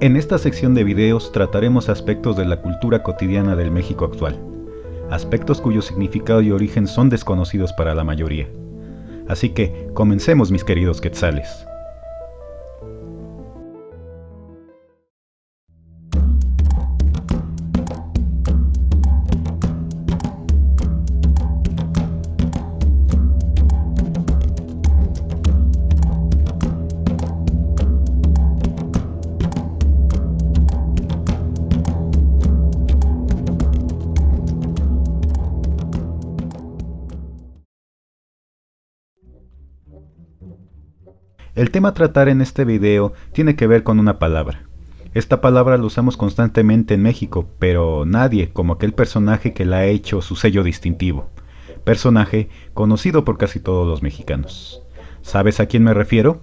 En esta sección de videos trataremos aspectos de la cultura cotidiana del México actual, aspectos cuyo significado y origen son desconocidos para la mayoría. Así que, comencemos, mis queridos quetzales. El tema a tratar en este video tiene que ver con una palabra. Esta palabra la usamos constantemente en México, pero nadie como aquel personaje que la ha hecho su sello distintivo. Personaje conocido por casi todos los mexicanos. ¿Sabes a quién me refiero?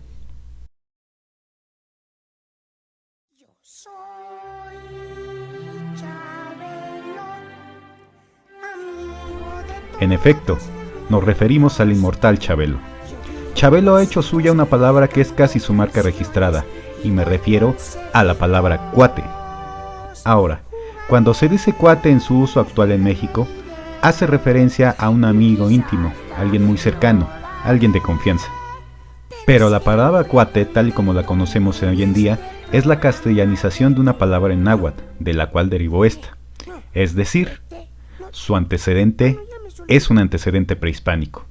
En efecto, nos referimos al inmortal Chabelo. Chabelo ha hecho suya una palabra que es casi su marca registrada, y me refiero a la palabra cuate. Ahora, cuando se dice cuate en su uso actual en México, hace referencia a un amigo íntimo, alguien muy cercano, alguien de confianza. Pero la palabra cuate, tal y como la conocemos hoy en día, es la castellanización de una palabra en náhuatl, de la cual derivó esta. Es decir, su antecedente es un antecedente prehispánico.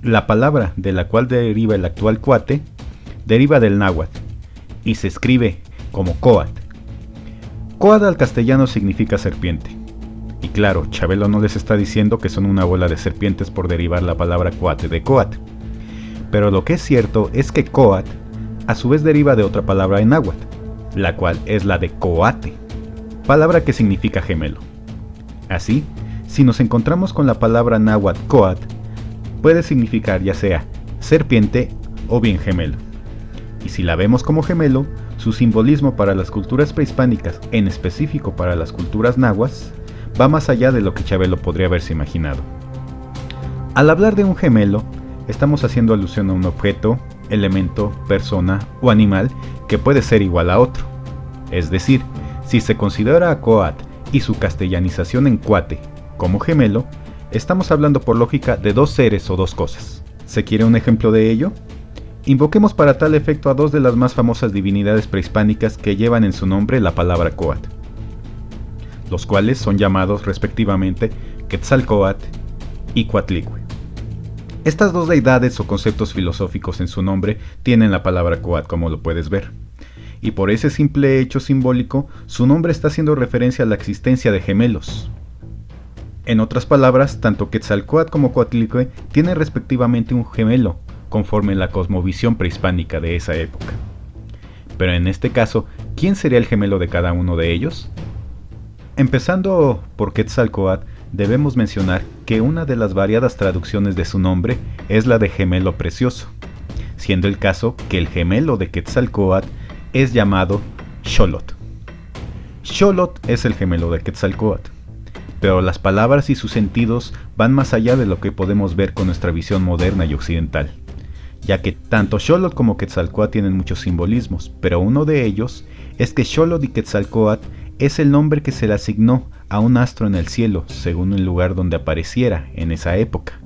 La palabra de la cual deriva el actual cuate deriva del náhuatl y se escribe como coat. Coat al castellano significa serpiente. Y claro, Chabelo no les está diciendo que son una bola de serpientes por derivar la palabra cuate de coat. Pero lo que es cierto es que coat a su vez deriva de otra palabra en náhuatl, la cual es la de coate, palabra que significa gemelo. Así, si nos encontramos con la palabra náhuatl coat, puede significar ya sea serpiente o bien gemelo. Y si la vemos como gemelo, su simbolismo para las culturas prehispánicas, en específico para las culturas nahuas, va más allá de lo que Chabelo podría haberse imaginado. Al hablar de un gemelo, estamos haciendo alusión a un objeto, elemento, persona o animal que puede ser igual a otro. Es decir, si se considera a coat y su castellanización en cuate como gemelo, estamos hablando por lógica de dos seres o dos cosas. ¿Se quiere un ejemplo de ello? Invoquemos para tal efecto a dos de las más famosas divinidades prehispánicas que llevan en su nombre la palabra coat, los cuales son llamados respectivamente Quetzalcóatl y Coatlicue. Estas dos deidades o conceptos filosóficos en su nombre tienen la palabra coat, como lo puedes ver. Y por ese simple hecho simbólico, su nombre está haciendo referencia a la existencia de gemelos. En otras palabras, tanto Quetzalcóatl como Coatlicue tienen respectivamente un gemelo, conforme la cosmovisión prehispánica de esa época. Pero en este caso, ¿quién sería el gemelo de cada uno de ellos? Empezando por Quetzalcóatl, debemos mencionar que una de las variadas traducciones de su nombre es la de gemelo precioso, siendo el caso que el gemelo de Quetzalcóatl es llamado Xolotl. Xolotl es el gemelo de Quetzalcóatl. Pero las palabras y sus sentidos van más allá de lo que podemos ver con nuestra visión moderna y occidental, ya que tanto Xolotl como Quetzalcóatl tienen muchos simbolismos, pero uno de ellos es que Xolotl y Quetzalcóatl es el nombre que se le asignó a un astro en el cielo según el lugar donde apareciera en esa época.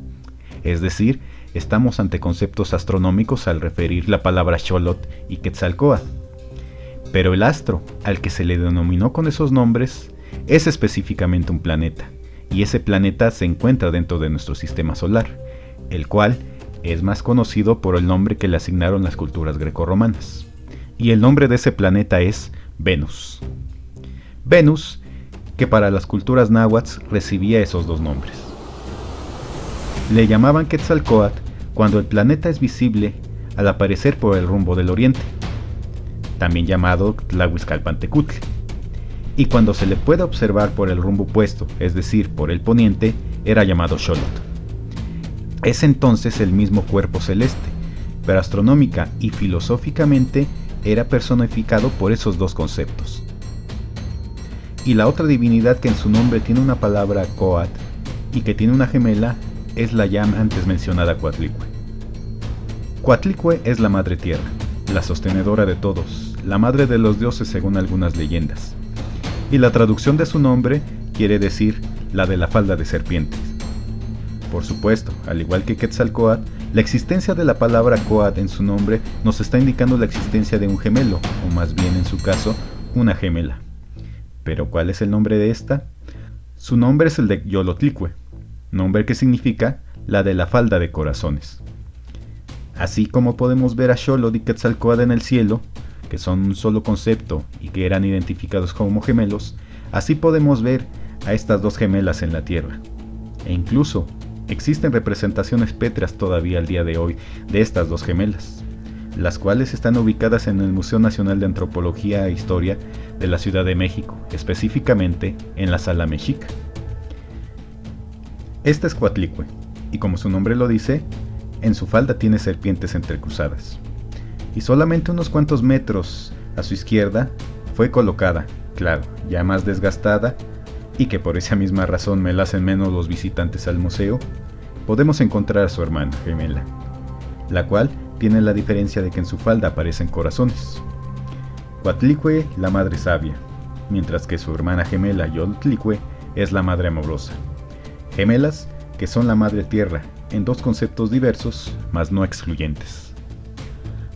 Es decir, estamos ante conceptos astronómicos al referir la palabra Xolotl y Quetzalcóatl. Pero el astro al que se le denominó con esos nombres es específicamente un planeta, y ese planeta se encuentra dentro de nuestro sistema solar, el cual es más conocido por el nombre que le asignaron las culturas grecorromanas, y el nombre de ese planeta es Venus. Venus, que para las culturas náhuatl recibía esos dos nombres. Le llamaban Quetzalcóatl cuando el planeta es visible al aparecer por el rumbo del oriente, también llamado Tlahuizcalpantecutli, y cuando se le puede observar por el rumbo opuesto, es decir, por el poniente, era llamado Xolotl. Es entonces el mismo cuerpo celeste, pero astronómica y filosóficamente era personificado por esos dos conceptos. Y la otra divinidad que en su nombre tiene una palabra coat y que tiene una gemela es la ya antes mencionada Coatlicue. Coatlicue es la madre tierra, la sostenedora de todos, la madre de los dioses según algunas leyendas. Y la traducción de su nombre quiere decir la de la falda de serpientes. Por supuesto, al igual que Quetzalcóatl, la existencia de la palabra Coat en su nombre nos está indicando la existencia de un gemelo, o más bien en su caso, una gemela. ¿Pero cuál es el nombre de esta? Su nombre es el de Yolotlicue, nombre que significa la de la falda de corazones. Así como podemos ver a Xolotl y Quetzalcóatl en el cielo, que son un solo concepto y que eran identificados como gemelos, así podemos ver a estas dos gemelas en la tierra. E incluso existen representaciones pétreas todavía al día de hoy de estas dos gemelas, las cuales están ubicadas en el Museo Nacional de Antropología e Historia de la Ciudad de México, específicamente en la Sala Mexica. Esta es Coatlicue, y como su nombre lo dice, en su falda tiene serpientes entrecruzadas. Y solamente unos cuantos metros a su izquierda fue colocada, claro, ya más desgastada, y que por esa misma razón me la hacen menos los visitantes al museo, podemos encontrar a su hermana gemela, la cual tiene la diferencia de que en su falda aparecen corazones. Coatlicue, la madre sabia, mientras que su hermana gemela Yolotlicue es la madre amorosa. Gemelas que son la madre tierra, en dos conceptos diversos, mas no excluyentes.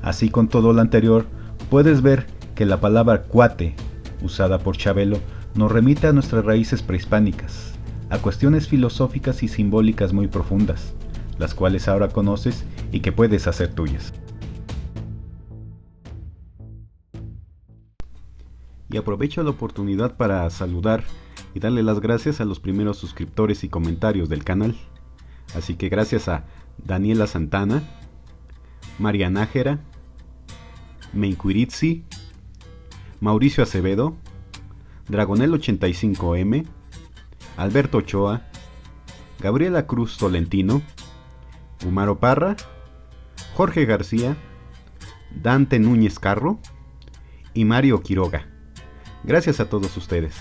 Así con todo lo anterior, puedes ver que la palabra cuate, usada por Chabelo, nos remite a nuestras raíces prehispánicas, a cuestiones filosóficas y simbólicas muy profundas, las cuales ahora conoces y que puedes hacer tuyas. Y aprovecho la oportunidad para saludar y darle las gracias a los primeros suscriptores y comentarios del canal. Así que gracias a Daniela Santana, María Nájera, Meincuiritzi, Mauricio Acevedo, Dragonel85M, Alberto Ochoa, Gabriela Cruz Tolentino, Umaro Parra, Jorge García, Dante Núñez Carro y Mario Quiroga. Gracias a todos ustedes.